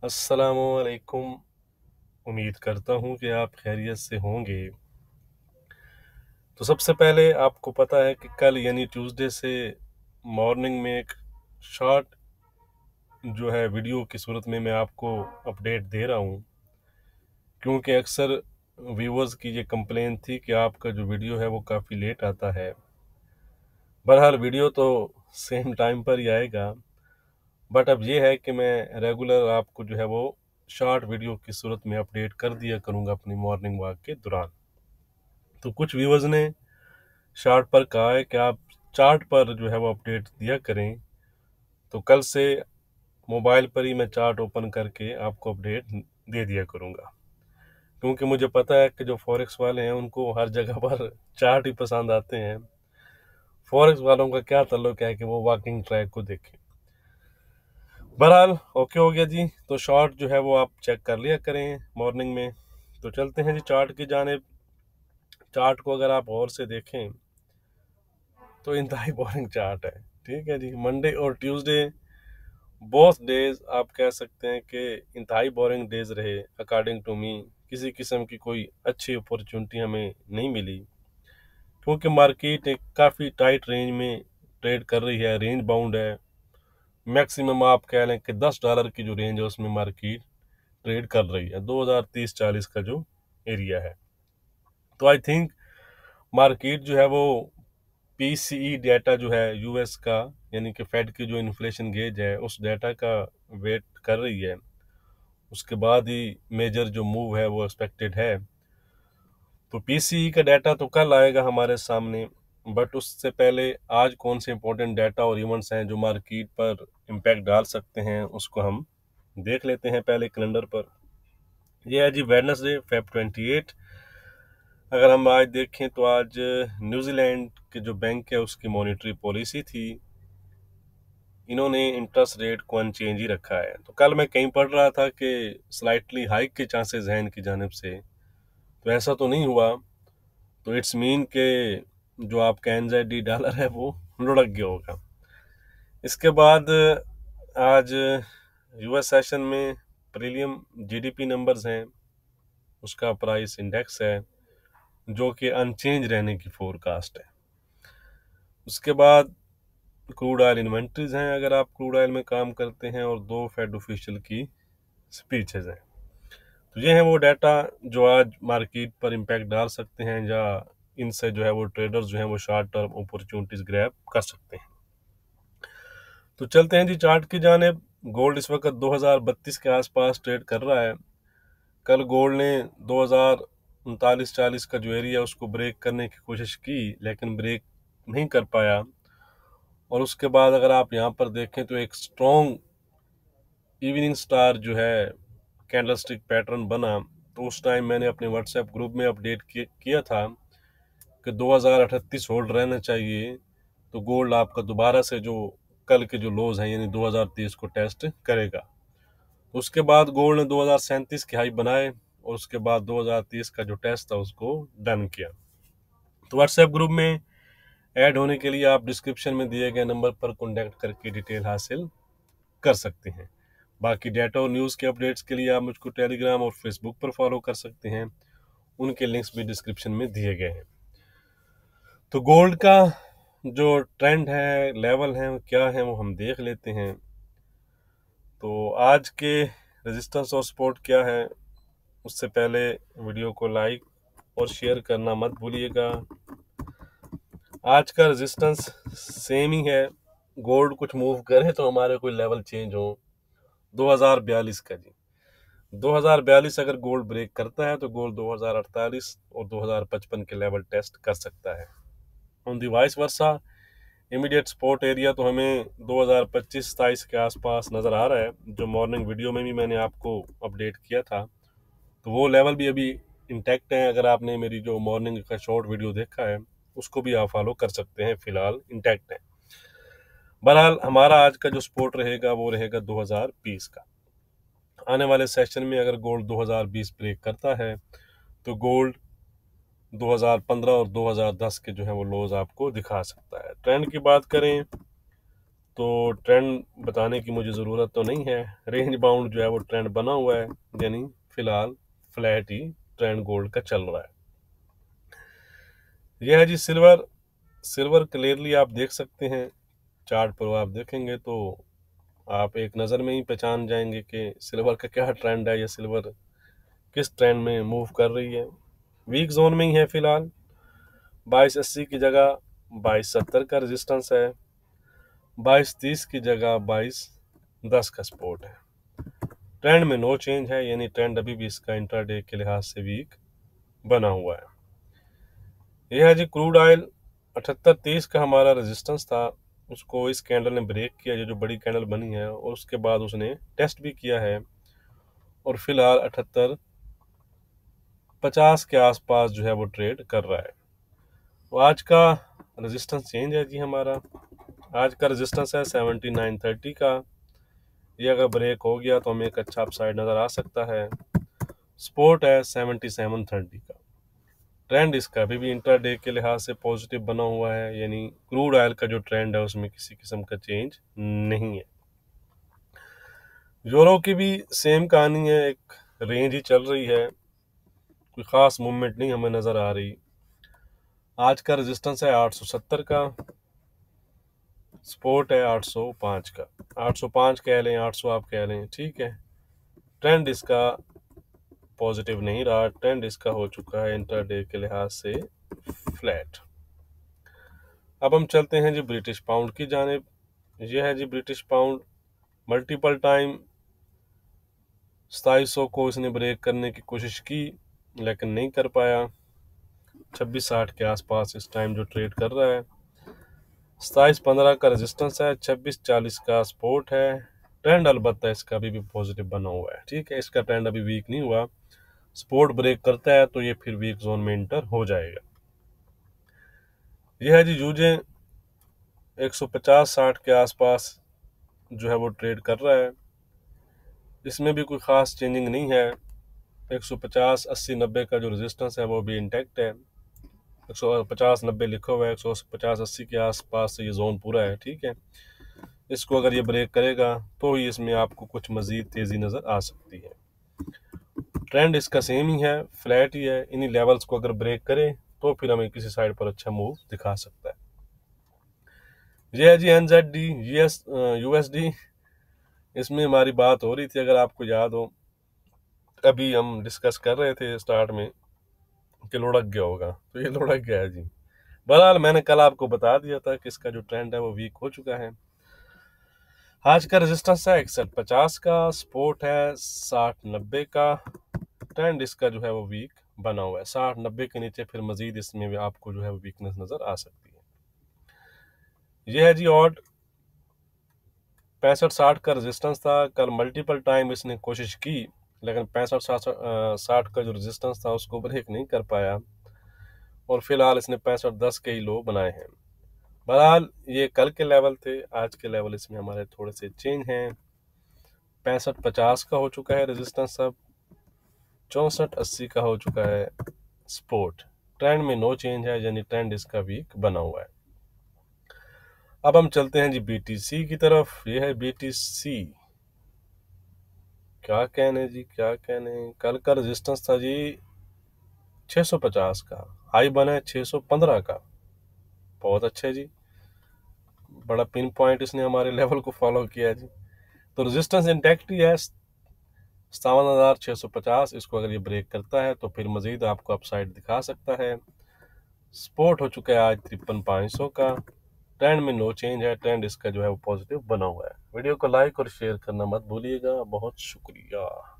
अस्सलामुअलैकुम। उम्मीद करता हूँ कि आप खैरियत से होंगे। तो सबसे पहले आपको पता है कि कल यानी ट्यूसडे से मॉर्निंग में एक शॉर्ट जो है वीडियो की सूरत में मैं आपको अपडेट दे रहा हूँ, क्योंकि अक्सर व्यूवर्स की ये कंप्लेन थी कि आपका जो वीडियो है वो काफ़ी लेट आता है। बहरहाल वीडियो तो सेम टाइम पर ही आएगा, बट अब ये है कि मैं रेगुलर आपको जो है वो शॉर्ट वीडियो की सूरत में अपडेट कर दिया करूँगा अपनी मॉर्निंग वॉक के दौरान। तो कुछ व्यूवर्स ने चार्ट पर कहा है कि आप चार्ट पर जो है वो अपडेट दिया करें, तो कल से मोबाइल पर ही मैं चार्ट ओपन करके आपको अपडेट दे दिया करूँगा, क्योंकि मुझे पता है कि जो फॉरेक्स वाले हैं उनको हर जगह पर चार्ट ही पसंद आते हैं। फॉरेक्स वालों का क्या ताल्लुक है कि वो वॉकिंग ट्रैक को देखें। बहरहाल ओके हो गया जी। तो शॉर्ट जो है वो आप चेक कर लिया करें मॉर्निंग में। तो चलते हैं जी चार्ट की जानिब। चार्ट को अगर आप गौर से देखें तो इंतहाई बोरिंग चार्ट है। ठीक है जी, मंडे और ट्यूसडे बोथ डेज आप कह सकते हैं कि इंतहाई बोरिंग डेज रहे अकॉर्डिंग टू मी। किसी किस्म की कोई अच्छी अपॉर्चुनिटी हमें नहीं मिली, क्योंकि मार्केट एक काफ़ी टाइट रेंज में ट्रेड कर रही है, रेंज बाउंड है। मैक्सिमम आप कह लें कि $10 की जो रेंज है उसमें मार्केट ट्रेड कर रही है, 2030-40 का जो एरिया है। तो आई थिंक मार्केट जो है वो पीसीई डाटा जो है यूएस का, यानी कि फेड की जो इन्फ्लेशन गेज है उस डाटा का वेट कर रही है। उसके बाद ही मेजर जो मूव है वो एक्सपेक्टेड है। तो पीसीई का डाटा तो कल आएगा हमारे सामने, बट उससे पहले आज कौन से इंपॉर्टेंट डाटा और इवेंट्स हैं जो मार्केट पर इम्पैक्ट डाल सकते हैं उसको हम देख लेते हैं पहले कैलेंडर पर। यह है जी वेडनेसडे Feb 28। अगर हम आज देखें तो आज न्यूजीलैंड के जो बैंक है उसकी मॉनेटरी पॉलिसी थी, इन्होंने इंटरेस्ट रेट को अनचेंज ही रखा है। तो कल मैं कहीं पढ़ रहा था कि स्लाइटली हाइक के चांसेस हैं इनकी जानिब से, तो ऐसा तो नहीं हुआ। तो इट्स मीन के जो आपका एनजेडी डॉलर है वो लुढ़क गया होगा। इसके बाद आज यूएस सेशन में प्रीलियम जीडीपी नंबर्स हैं, उसका प्राइस इंडेक्स है जो कि अनचेंज रहने की फोरकास्ट है। उसके बाद क्रूड ऑयल इन्वेंट्रीज हैं अगर आप क्रूड ऑयल में काम करते हैं, और दो फेड ऑफिशियल की स्पीचेज हैं। तो ये हैं वो डाटा जो आज मार्केट पर इम्पैक्ट डाल सकते हैं, या इनसे जो है वो ट्रेडर्स जो हैं वो शॉर्ट टर्म अपॉर्चुनिटीज ग्रैब कर सकते हैं। तो चलते हैं जी चार्ट की जानिब। गोल्ड इस वक्त 2032 के आसपास ट्रेड कर रहा है। कल गोल्ड ने 2039-40 का जो एरिया उसको ब्रेक करने की कोशिश की, लेकिन ब्रेक नहीं कर पाया। और उसके बाद अगर आप यहाँ पर देखें तो एक स्ट्रॉन्ग इवनिंग स्टार जो है कैंडलस्टिक पैटर्न बना। तो उस टाइम मैंने अपने व्हाट्सएप ग्रुप में अपडेट किया था कि 2038 होल्ड रहना चाहिए, तो गोल्ड आपका दोबारा से जो कल के जो लोज हैं यानी 2030 को टेस्ट करेगा। उसके बाद गोल्ड ने 2037 के हाई बनाए, और उसके बाद 2030 का जो टेस्ट था उसको डन किया। तो व्हाट्सएप ग्रुप में ऐड होने के लिए आप डिस्क्रिप्शन में दिए गए नंबर पर कॉन्टैक्ट करके डिटेल हासिल कर सकते हैं। बाकी डाटा और न्यूज़ के अपडेट्स के लिए आप मुझको टेलीग्राम और फेसबुक पर फॉलो कर सकते हैं, उनके लिंक्स भी डिस्क्रिप्शन में दिए गए हैं। तो गोल्ड का जो ट्रेंड है, लेवल है, वो क्या है वो हम देख लेते हैं। तो आज के रेजिस्टेंस और सपोर्ट क्या है, उससे पहले वीडियो को लाइक और शेयर करना मत भूलिएगा। आज का रेजिस्टेंस सेम ही है। गोल्ड कुछ मूव करे तो हमारे कोई लेवल चेंज हो 2042 का जी। 2042 अगर गोल्ड ब्रेक करता है तो गोल्ड 2048 और 2055 के लेवल टेस्ट कर सकता है। On the vice versa immediate support area तो हमें 2025-27 के आसपास नज़र आ रहा है, जो मॉर्निंग वीडियो में भी मैंने आपको अपडेट किया था। तो वो लेवल भी अभी इंटैक्ट है। अगर आपने मेरी जो मॉर्निंग का शॉर्ट वीडियो देखा है उसको भी आप फॉलो कर सकते हैं, फिलहाल इंटैक्ट है। बहरहाल हमारा आज का जो सपोर्ट रहेगा वो रहेगा 2020 का। आने वाले सेशन में अगर गोल्ड 2020 ब्रेक करता है तो गोल्ड 2015 और 2010 के जो है वो लोज आपको दिखा सकता है। ट्रेंड की बात करें तो ट्रेंड बताने की मुझे ज़रूरत तो नहीं है, रेंज बाउंड जो है वो ट्रेंड बना हुआ है, यानी फिलहाल फ्लैट ही ट्रेंड गोल्ड का चल रहा है। यह है जी सिल्वर क्लियरली आप देख सकते हैं, चार्ट पर आप देखेंगे तो आप एक नज़र में ही पहचान जाएंगे कि सिल्वर का क्या ट्रेंड है या सिल्वर किस ट्रेंड में मूव कर रही है। वीक जोन में ही है फिलहाल, 2280 की जगह 2270 का रेजिस्टेंस है, 2230 की जगह 2210 का सपोर्ट है। ट्रेंड में नो चेंज है, यानी ट्रेंड अभी भी इसका इंट्राडे के लिहाज से वीक बना हुआ है। यह है जी क्रूड ऑयल 7830 का हमारा रेजिस्टेंस था, उसको इस कैंडल ने ब्रेक किया, जो बड़ी कैंडल बनी है, और उसके बाद उसने टेस्ट भी किया है और फिलहाल 7850 के आसपास जो है वो ट्रेड कर रहा है। तो आज का रेजिस्टेंस चेंज है जी हमारा, आज का रेजिस्टेंस है 7930 का, ये अगर ब्रेक हो गया तो हमें एक अच्छा अपसाइड नज़र आ सकता है। सपोर्ट है 7730 का। ट्रेंड इसका अभी भी इंट्राडे के लिहाज से पॉजिटिव बना हुआ है, यानी क्रूड ऑयल का जो ट्रेंड है उसमें किसी किस्म का चेंज नहीं है। यूरो की भी सेम कहानी है, एक रेंज ही चल रही है, कोई ख़ास मूवमेंट नहीं हमें नज़र आ रही। आज का रेजिस्टेंस है 870 का, सपोर्ट है 805 का, 805 कह लें 800 आप कह लें, ठीक है। ट्रेंड इसका पॉजिटिव नहीं रहा, ट्रेंड इसका हो चुका है इंट्राडे के लिहाज से फ्लैट। अब हम चलते हैं जी ब्रिटिश पाउंड की जानिब। यह है जी ब्रिटिश पाउंड, मल्टीपल टाइम 2700 को इसने ब्रेक करने की कोशिश की लेकिन नहीं कर पाया। 2660 के आसपास इस टाइम जो ट्रेड कर रहा है, 2715 का रेजिस्टेंस है, 2640 का सपोर्ट है। ट्रेंड अलबत्ता इसका अभी भी पॉजिटिव बना हुआ है, ठीक है, इसका ट्रेंड अभी वीक नहीं हुआ। सपोर्ट ब्रेक करता है तो ये फिर वीक जोन में इंटर हो जाएगा। यह है जी यूजे 150-60 के आसपास जो है वो ट्रेड कर रहा है, इसमें भी कोई ख़ास चेंजिंग नहीं है। 150, 80, 90 का जो रेजिस्टेंस है वो भी इंटैक्ट है, 150, 90 लिखा हुआ है, 150, 80 के आसपास ये जोन पूरा है, ठीक है। इसको अगर ये ब्रेक करेगा तो ही इसमें आपको कुछ मज़ीद तेज़ी नज़र आ सकती है। ट्रेंड इसका सेम ही है, फ्लैट ही है, इन्हीं लेवल्स को अगर ब्रेक करे तो फिर हमें किसी साइड पर अच्छा मूव दिखा सकता है। ये है जी NZD USD, इसमें हमारी बात हो रही थी, अगर आपको याद हो, अभी हम डिस्कस कर रहे थे स्टार्ट में कि लुढ़क गया होगा, तो ये लुढ़क गया है जी। बहरहाल मैंने कल आपको बता दिया था कि इसका जो ट्रेंड है वो वीक हो चुका है। आज का रेजिस्टेंस है 6150 का, सपोर्ट है 60-90 का। ट्रेंड इसका जो है वो वीक बना हुआ है, 60-90 के नीचे फिर मजीद इसमें भी आपको जो है वो वीकनेस नज़र आ सकती है। यह है जी ऑड 65-60 का रेजिस्टेंस था, कल मल्टीपल टाइम इसने कोशिश की लेकिन 65-60 का जो रेजिस्टेंस था उसको ब्रेक नहीं कर पाया और फिलहाल इसने 65-10 के ही लो बनाए हैं। बहरहाल ये कल के लेवल थे, आज के लेवल इसमें हमारे थोड़े से चेंज हैं। 65-50 का हो चुका है रेजिस्टेंस, अब 64-80 का हो चुका है सपोर्ट। ट्रेंड में नो चेंज है, यानी ट्रेंड इसका वीक बना हुआ है। अब हम चलते हैं जी BTC की तरफ। ये है BTC, क्या कहने जी, क्या कहने। कल का रेजिस्टेंस था जी 650 का, हाई बना है 615 का, बहुत अच्छा जी, बड़ा पिन पॉइंट इसने हमारे लेवल को फॉलो किया जी। तो रेजिस्टेंस इंटैक्ट ही है 57,650, इसको अगर ये ब्रेक करता है तो फिर मजीद आपको अपसाइड दिखा सकता है। सपोर्ट हो चुका है आज 53,500 का। ट्रेंड में नो चेंज है, ट्रेंड इसका जो है वो पॉजिटिव बना हुआ है। वीडियो को लाइक और शेयर करना मत भूलिएगा, बहुत शुक्रिया।